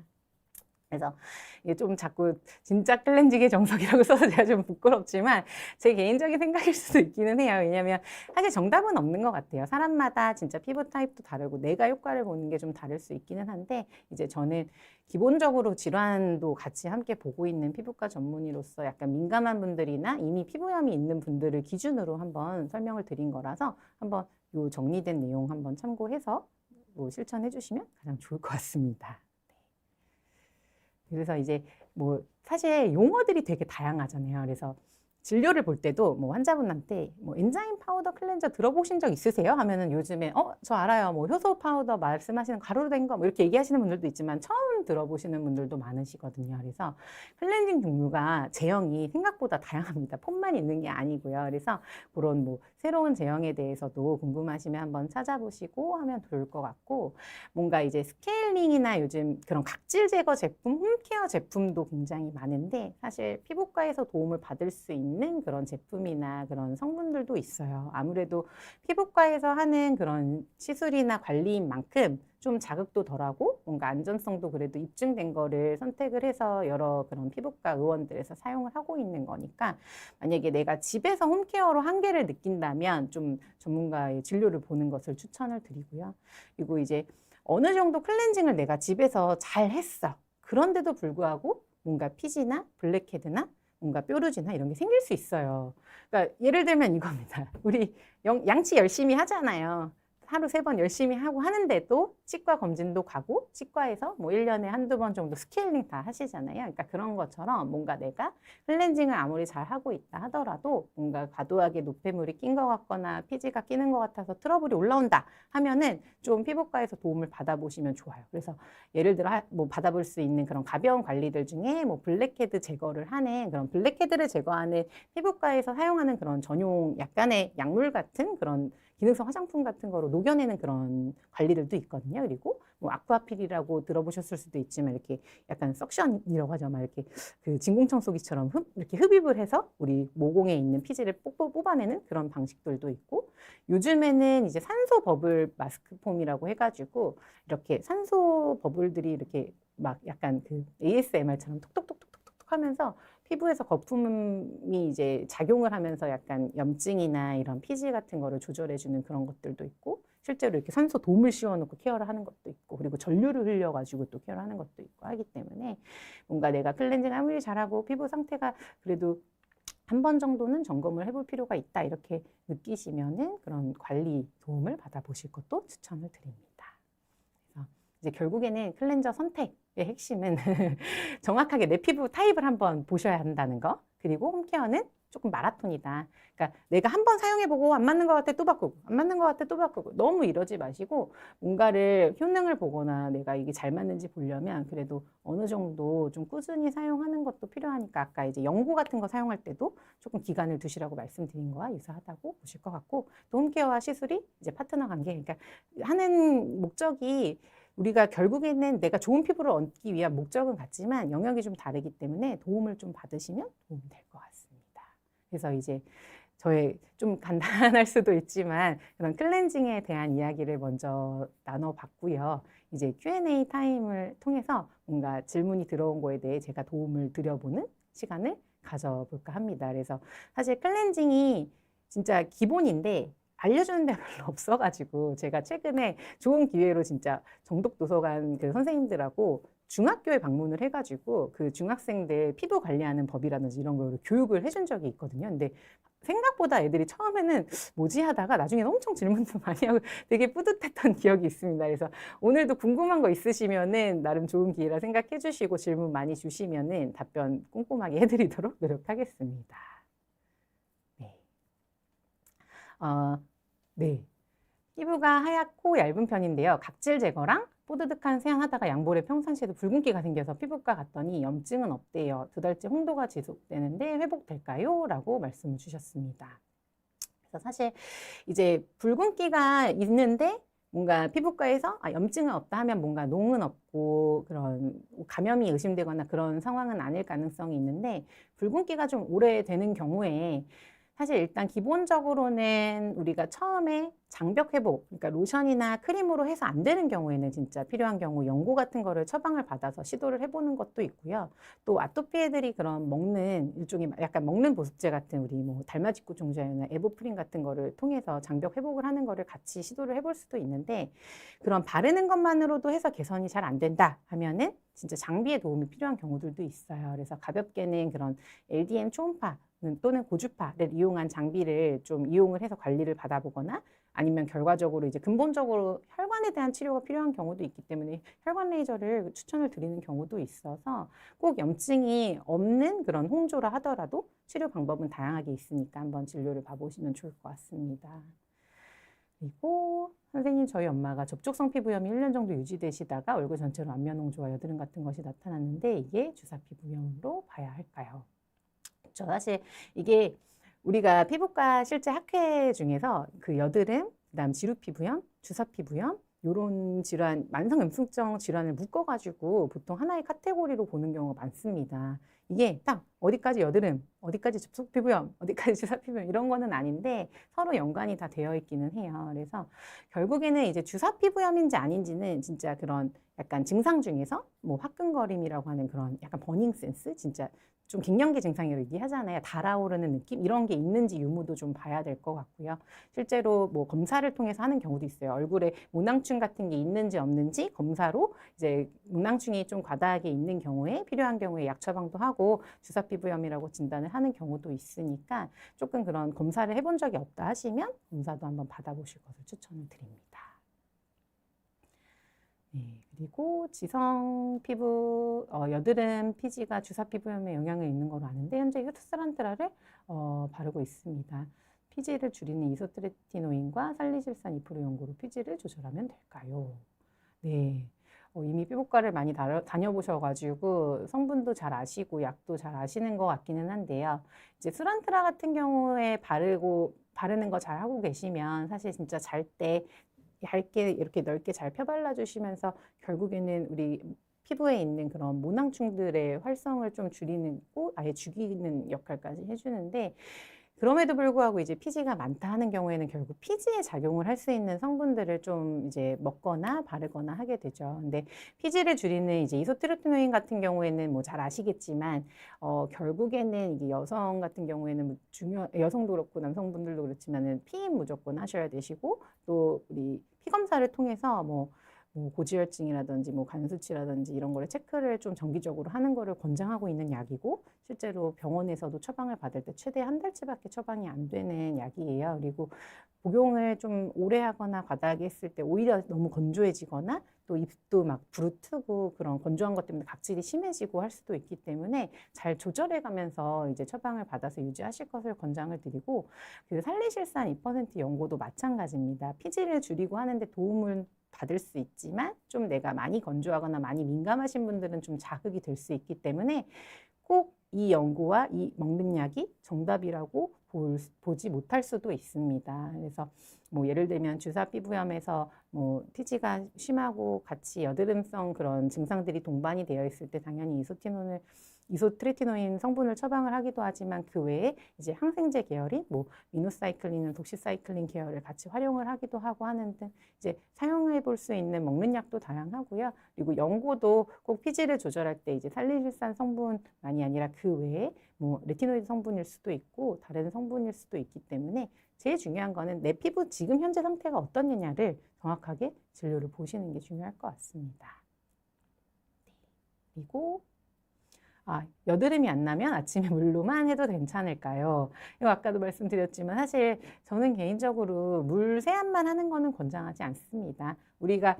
그래서 이게 좀 자꾸 진짜 클렌징의 정석이라고 써서 제가 좀 부끄럽지만 제 개인적인 생각일 수도 있기는 해요. 왜냐하면 사실 정답은 없는 것 같아요. 사람마다 진짜 피부 타입도 다르고 내가 효과를 보는 게 좀 다를 수 있기는 한데 이제 저는 기본적으로 질환도 같이 함께 보고 있는 피부과 전문의로서 약간 민감한 분들이나 이미 피부염이 있는 분들을 기준으로 한번 설명을 드린 거라서 한번 요 정리된 내용 한번 참고해서 뭐 실천해 주시면 가장 좋을 것 같습니다. 그래서 이제 뭐 사실 용어들이 되게 다양하잖아요. 그래서 진료를 볼 때도 뭐 환자분한테 뭐 엔자임 파우더 클렌저 들어보신 적 있으세요? 하면은 요즘에 저 알아요. 뭐 효소 파우더 말씀하시는 가루로 된 거 뭐 이렇게 얘기하시는 분들도 있지만 처음 들어보시는 분들도 많으시거든요. 그래서 클렌징 종류가 제형이 생각보다 다양합니다. 폼만 있는 게 아니고요. 그래서 그런 뭐 새로운 제형에 대해서도 궁금하시면 한번 찾아보시고 하면 좋을 것 같고 뭔가 이제 스케일링이나 요즘 그런 각질 제거 제품, 홈케어 제품도 굉장히 많은데 사실 피부과에서 도움을 받을 수 있는 그런 제품이나 그런 성분들도 있어요. 아무래도 피부과에서 하는 그런 시술이나 관리인 만큼 좀 자극도 덜하고 뭔가 안전성도 그래도 입증된 거를 선택을 해서 여러 그런 피부과 의원들에서 사용을 하고 있는 거니까 만약에 내가 집에서 홈케어로 한계를 느낀다면 좀 전문가의 진료를 보는 것을 추천을 드리고요. 그리고 이제 어느 정도 클렌징을 내가 집에서 잘 했어. 그런데도 불구하고 뭔가 피지나 블랙헤드나 뭔가 뾰루지나 이런 게 생길 수 있어요. 그러니까 예를 들면 이겁니다. 우리 양치 열심히 하잖아요. 하루 3번 열심히 하고 하는데도 치과 검진도 가고 치과에서 뭐 1년에 한두 번 정도 스케일링 다 하시잖아요. 그러니까 그런 것처럼 뭔가 내가 클렌징을 아무리 잘 하고 있다 하더라도 뭔가 과도하게 노폐물이 낀 것 같거나 피지가 끼는 것 같아서 트러블이 올라온다 하면은 좀 피부과에서 도움을 받아보시면 좋아요. 그래서 예를 들어 뭐 받아볼 수 있는 그런 가벼운 관리들 중에 뭐 블랙헤드 제거를 하는 그런 블랙헤드를 제거하는 피부과에서 사용하는 그런 전용 약간의 약물 같은 그런 기능성 화장품 같은 거로 녹여내는 그런 관리들도 있거든요. 그리고 뭐 아쿠아필이라고 들어보셨을 수도 있지만 이렇게 약간 석션이라고 하죠. 막 이렇게 그 진공청소기처럼 이렇게 흡입을 해서 우리 모공에 있는 피지를 뽑아내는 그런 방식들도 있고 요즘에는 이제 산소 버블 마스크 폼이라고 해가지고 이렇게 산소 버블들이 이렇게 막 약간 그 ASMR처럼 톡톡톡톡톡톡 하면서 피부에서 거품이 이제 작용을 하면서 약간 염증이나 이런 피지 같은 거를 조절해주는 그런 것들도 있고 실제로 이렇게 산소 돔을 씌워놓고 케어를 하는 것도 있고 그리고 전류를 흘려가지고 또 케어를 하는 것도 있고 하기 때문에 뭔가 내가 클렌징 아무리 잘하고 피부 상태가 그래도 한 번 정도는 점검을 해볼 필요가 있다 이렇게 느끼시면은 그런 관리 도움을 받아보실 것도 추천을 드립니다. 그래서 이제 결국에는 클렌저 선택의 핵심은 정확하게 내 피부 타입을 한번 보셔야 한다는 거. 그리고 홈케어는 조금 마라톤이다. 그러니까 내가 한번 사용해보고 안 맞는 것 같아 또 바꾸고 안 맞는 것 같아 또 바꾸고 너무 이러지 마시고 뭔가를 효능을 보거나 내가 이게 잘 맞는지 보려면 그래도 어느 정도 좀 꾸준히 사용하는 것도 필요하니까 아까 이제 연고 같은 거 사용할 때도 조금 기간을 두시라고 말씀드린 거와 유사하다고 보실 것 같고 또 홈케어와 시술이 이제 파트너 관계 그러니까 하는 목적이 우리가 결국에는 내가 좋은 피부를 얻기 위한 목적은 같지만 영역이 좀 다르기 때문에 도움을 좀 받으시면 도움이 될 것 같습니다. 그래서 이제 저의 좀 간단할 수도 있지만 그런 클렌징에 대한 이야기를 먼저 나눠봤고요. 이제 Q&A 타임을 통해서 뭔가 질문이 들어온 거에 대해 제가 도움을 드려보는 시간을 가져볼까 합니다. 그래서 사실 클렌징이 진짜 기본인데 알려주는 데가 별로 없어가지고 제가 최근에 좋은 기회로 진짜 정독도서관 그 선생님들하고 중학교에 방문을 해가지고 그 중학생들 피부 관리하는 법이라든지 이런 걸 교육을 해준 적이 있거든요. 근데 생각보다 애들이 처음에는 뭐지 하다가 나중에는 엄청 질문도 많이 하고 되게 뿌듯했던 기억이 있습니다. 그래서 오늘도 궁금한 거 있으시면은 나름 좋은 기회라 생각해 주시고 질문 많이 주시면은 답변 꼼꼼하게 해드리도록 노력하겠습니다. 네. 네. 피부가 하얗고 얇은 편인데요. 각질 제거랑 뽀드득한 세안하다가 양볼에 평상시에도 붉은기가 생겨서 피부과 갔더니 염증은 없대요. 2달째 홍도가 지속되는데 회복될까요? 라고 말씀을 주셨습니다. 그래서 사실 이제 붉은기가 있는데 뭔가 피부과에서 염증은 없다 하면 뭔가 농은 없고 그런 감염이 의심되거나 그런 상황은 아닐 가능성이 있는데 붉은기가 좀 오래되는 경우에 사실 일단 기본적으로는 우리가 처음에 장벽 회복, 그러니까 로션이나 크림으로 해서 안 되는 경우에는 진짜 필요한 경우 연고 같은 거를 처방을 받아서 시도를 해보는 것도 있고요. 또 아토피 애들이 그런 먹는 일종의 약간 먹는 보습제 같은 우리 뭐 달마지구 종자나 에보프린 같은 거를 통해서 장벽 회복을 하는 거를 같이 시도를 해볼 수도 있는데 그런 바르는 것만으로도 해서 개선이 잘 안 된다 하면은 진짜 장비의 도움이 필요한 경우들도 있어요. 그래서 가볍게는 그런 LDM 초음파 또는 고주파를 이용한 장비를 좀 이용을 해서 관리를 받아보거나 아니면 결과적으로 이제 근본적으로 혈관에 대한 치료가 필요한 경우도 있기 때문에 혈관 레이저를 추천을 드리는 경우도 있어서 꼭 염증이 없는 그런 홍조라 하더라도 치료 방법은 다양하게 있으니까 한번 진료를 봐보시면 좋을 것 같습니다. 그리고 선생님 저희 엄마가 접촉성 피부염이 1년 정도 유지되시다가 얼굴 전체로 안면 홍조와 여드름 같은 것이 나타났는데 이게 주사 피부염으로 봐야 할까요? 그렇죠. 사실 이게 우리가 피부과 실제 학회 중에서 그 여드름, 그다음 지루 피부염, 주사 피부염 요런 질환, 만성염증성 질환을 묶어가지고 보통 하나의 카테고리로 보는 경우가 많습니다. 이게 딱 어디까지 여드름, 어디까지 접촉 피부염, 어디까지 주사 피부염 이런 거는 아닌데 서로 연관이 다 되어 있기는 해요. 그래서 결국에는 이제 주사 피부염인지 아닌지는 진짜 그런 약간 증상 중에서 뭐 화끈거림이라고 하는 그런 약간 버닝 센스, 진짜 좀 갱년기 증상이라고 얘기하잖아요. 달아오르는 느낌 이런 게 있는지 유무도 좀 봐야 될 것 같고요. 실제로 뭐 검사를 통해서 하는 경우도 있어요. 얼굴에 모낭충 같은 게 있는지 없는지 검사로 이제 모낭충이 좀 과다하게 있는 경우에 필요한 경우에 약 처방도 하고 주사 피부염이라고 진단을 하는 경우도 있으니까 조금 그런 검사를 해본 적이 없다 하시면 검사도 한번 받아보실 것을 추천을 드립니다. 네, 그리고 지성 피부, 여드름 피지가 주사 피부염에 영향을 있는 걸로 아는데 현재 휴트스란트라를 바르고 있습니다. 피지를 줄이는 이소트레티노인과 살리실산 2% 연고로 피지를 조절하면 될까요? 네. 이미 피부과를 많이 다녀보셔가지고 성분도 잘 아시고 약도 잘 아시는 것 같기는 한데요. 이제 수란트라 같은 경우에 바르는 거 잘 하고 계시면 사실 진짜 잘 때 얇게 이렇게 넓게 잘 펴발라 주시면서 결국에는 우리 피부에 있는 그런 모낭충들의 활성을 좀 줄이는 고 아예 죽이는 역할까지 해주는데 그럼에도 불구하고 이제 피지가 많다 하는 경우에는 결국 피지에 작용을 할 수 있는 성분들을 좀 이제 먹거나 바르거나 하게 되죠. 근데 피지를 줄이는 이제 이소트리토노인 같은 경우에는 뭐 잘 아시겠지만 결국에는 이게 여성 같은 경우에는 뭐 여성도 그렇고 남성분들도 그렇지만은 피임 무조건 하셔야 되시고 또 우리 피 검사를 통해서 뭐 고지혈증이라든지 뭐 간 수치라든지 이런 거를 체크를 좀 정기적으로 하는 거를 권장하고 있는 약이고 실제로 병원에서도 처방을 받을 때 최대 한 달치밖에 처방이 안 되는 약이에요. 그리고 복용을 좀 오래 하거나 과다하게 했을 때 오히려 너무 건조해지거나 또 입도 막 부르트고 그런 건조한 것 때문에 각질이 심해지고 할 수도 있기 때문에 잘 조절해 가면서 이제 처방을 받아서 유지하실 것을 권장을 드리고 그 살리실산 2% 연고도 마찬가지입니다. 피지를 줄이고 하는데 도움을 받을 수 있지만 좀 내가 많이 건조하거나 많이 민감하신 분들은 좀 자극이 될 수 있기 때문에 꼭 이 연고와 이 먹는 약이 정답이라고 보지 못할 수도 있습니다. 그래서 뭐 예를 들면 주사 피부염에서 뭐 피지가 심하고 같이 여드름성 그런 증상들이 동반이 되어 있을 때 당연히 이소티논을 이소트레티노인 성분을 처방을 하기도 하지만 그 외에 이제 항생제 계열인 뭐 미노사이클린은 독시사이클린 계열을 같이 활용을 하기도 하고 하는 등 이제 사용해 볼 수 있는 먹는 약도 다양하고요. 그리고 연고도 꼭 피지를 조절할 때 이제 살리실산 성분만이 아니라 그 외에 뭐 레티노이드 성분일 수도 있고 다른 성분일 수도 있기 때문에 제일 중요한 거는 내 피부 지금 현재 상태가 어떻느냐를 정확하게 진료를 보시는 게 중요할 것 같습니다. 그리고 여드름이 안 나면 아침에 물로만 해도 괜찮을까요? 이거 아까도 말씀드렸지만 사실 저는 개인적으로 물 세안만 하는 거는 권장하지 않습니다. 우리가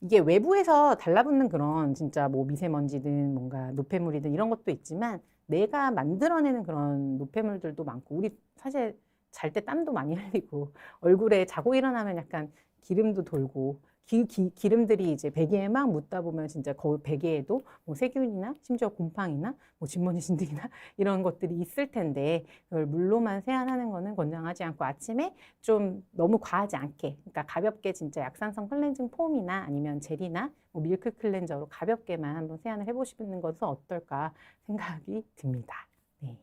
이게 외부에서 달라붙는 그런 진짜 뭐 미세먼지든 뭔가 노폐물이든 이런 것도 있지만 내가 만들어내는 그런 노폐물들도 많고 우리 사실 잘 때 땀도 많이 흘리고 얼굴에 자고 일어나면 약간 기름도 돌고 기름들이 이제 베개에 막 묻다 보면 진짜 거의 베개에도 뭐 세균이나 심지어 곰팡이나 뭐 진먼지 진드기나 이런 것들이 있을 텐데 그걸 물로만 세안하는 거는 권장하지 않고 아침에 좀 너무 과하지 않게 그러니까 가볍게 진짜 약산성 클렌징 폼이나 아니면 젤이나 뭐 밀크 클렌저로 가볍게만 한번 세안을 해보시는 것은 어떨까 생각이 듭니다. 네.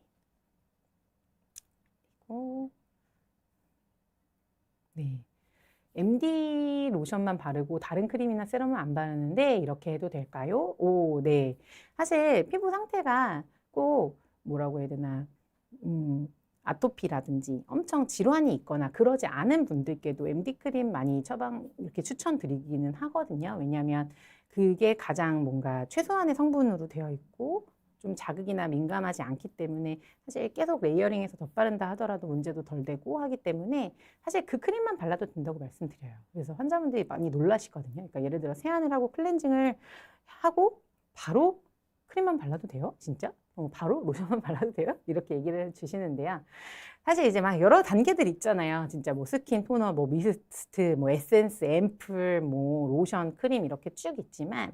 그리고 네. MD 로션만 바르고 다른 크림이나 세럼은 안 바르는데 이렇게 해도 될까요? 오, 네. 사실 피부 상태가 꼭 뭐라고 해야 되나, 아토피라든지 엄청 질환이 있거나 그러지 않은 분들께도 MD 크림 많이 처방 이렇게 추천드리기는 하거든요. 왜냐하면 그게 가장 뭔가 최소한의 성분으로 되어 있고 좀 자극이나 민감하지 않기 때문에 사실 계속 레이어링해서 덧바른다 하더라도 문제도 덜 되고 하기 때문에 사실 그 크림만 발라도 된다고 말씀드려요. 그래서 환자분들이 많이 놀라시거든요. 그러니까 예를 들어 세안을 하고 클렌징을 하고 바로 크림만 발라도 돼요? 진짜? 바로 로션만 발라도 돼요? 이렇게 얘기를 해주시는데요. 사실 이제 막 여러 단계들 있잖아요. 진짜 뭐 스킨, 토너, 뭐 미스트, 뭐 에센스, 앰플, 뭐 로션, 크림 이렇게 쭉 있지만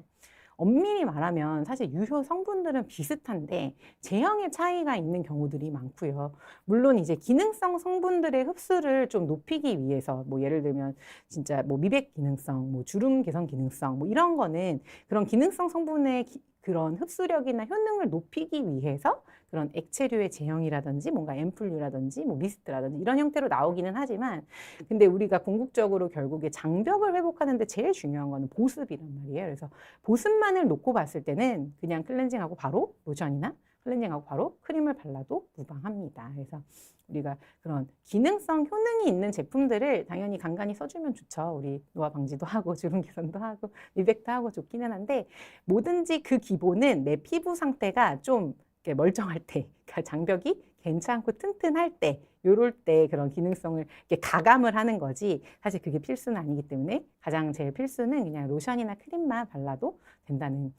엄밀히 말하면 사실 유효 성분들은 비슷한데 제형의 차이가 있는 경우들이 많고요. 물론 이제 기능성 성분들의 흡수를 좀 높이기 위해서 뭐 예를 들면 진짜 뭐 미백 기능성, 뭐 주름 개선 기능성 뭐 이런 거는 그런 기능성 성분의 그런 흡수력이나 효능을 높이기 위해서 그런 액체류의 제형이라든지 뭔가 앰플류라든지 뭐 미스트라든지 이런 형태로 나오기는 하지만 근데 우리가 궁극적으로 결국에 장벽을 회복하는데 제일 중요한 거는 보습이란 말이에요. 그래서 보습만을 놓고 봤을 때는 그냥 클렌징하고 바로 로션이나 클렌징하고 바로 크림을 발라도 무방합니다. 그래서 우리가 그런 기능성 효능이 있는 제품들을 당연히 간간히 써주면 좋죠. 우리 노화 방지도 하고 주름 개선도 하고 미백도 하고 좋기는 한데 뭐든지 그 기본은 내 피부 상태가 좀 이렇게 멀쩡할 때, 그러니까 장벽이 괜찮고 튼튼할 때, 요럴 때 그런 기능성을 이렇게 가감을 하는 거지 사실 그게 필수는 아니기 때문에 가장 제일 필수는 그냥 로션이나 크림만 발라도 된다는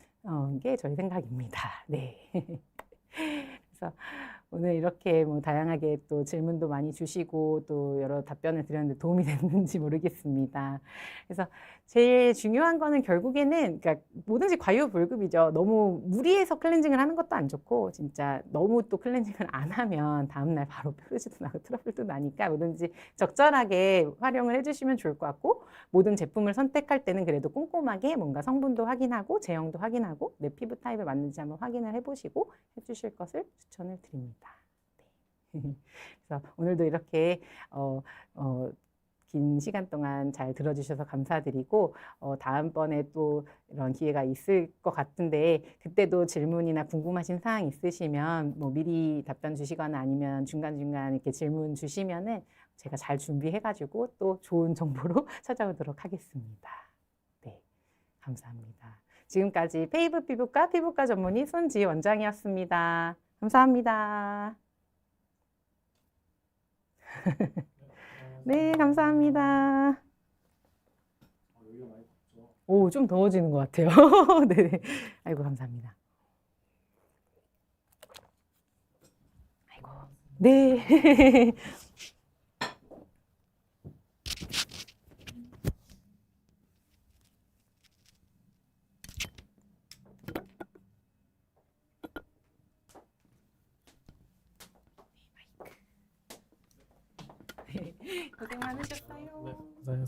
게 저희 생각입니다. 네. 그래서 오늘 이렇게 뭐 다양하게 또 질문도 많이 주시고 또 여러 답변을 드렸는데 도움이 됐는지 모르겠습니다. 그래서 제일 중요한 거는 결국에는 그러니까 뭐든지 과유불급이죠. 너무 무리해서 클렌징을 하는 것도 안 좋고 진짜 너무 또 클렌징을 안 하면 다음날 바로 뾰루지도 나고 트러블도 나니까 뭐든지 적절하게 활용을 해주시면 좋을 것 같고 모든 제품을 선택할 때는 그래도 꼼꼼하게 뭔가 성분도 확인하고 제형도 확인하고 내 피부 타입에 맞는지 한번 확인을 해보시고 해주실 것을 추천을 드립니다. 네. 그래서 오늘도 이렇게 긴 시간 동안 잘 들어주셔서 감사드리고 다음번에 또 이런 기회가 있을 것 같은데 그때도 질문이나 궁금하신 사항 있으시면 뭐 미리 답변 주시거나 아니면 중간중간 이렇게 질문 주시면은 제가 잘 준비해가지고 또 좋은 정보로 찾아오도록 하겠습니다. 네, 감사합니다. 지금까지 페이브 피부과 피부과 전문의 손지희 원장이었습니다. 감사합니다. 네, 감사합니다. 오, 좀 더워지는 것 같아요. 네, 아이고, 감사합니다. 아이고, 네. 고생 많으셨어요.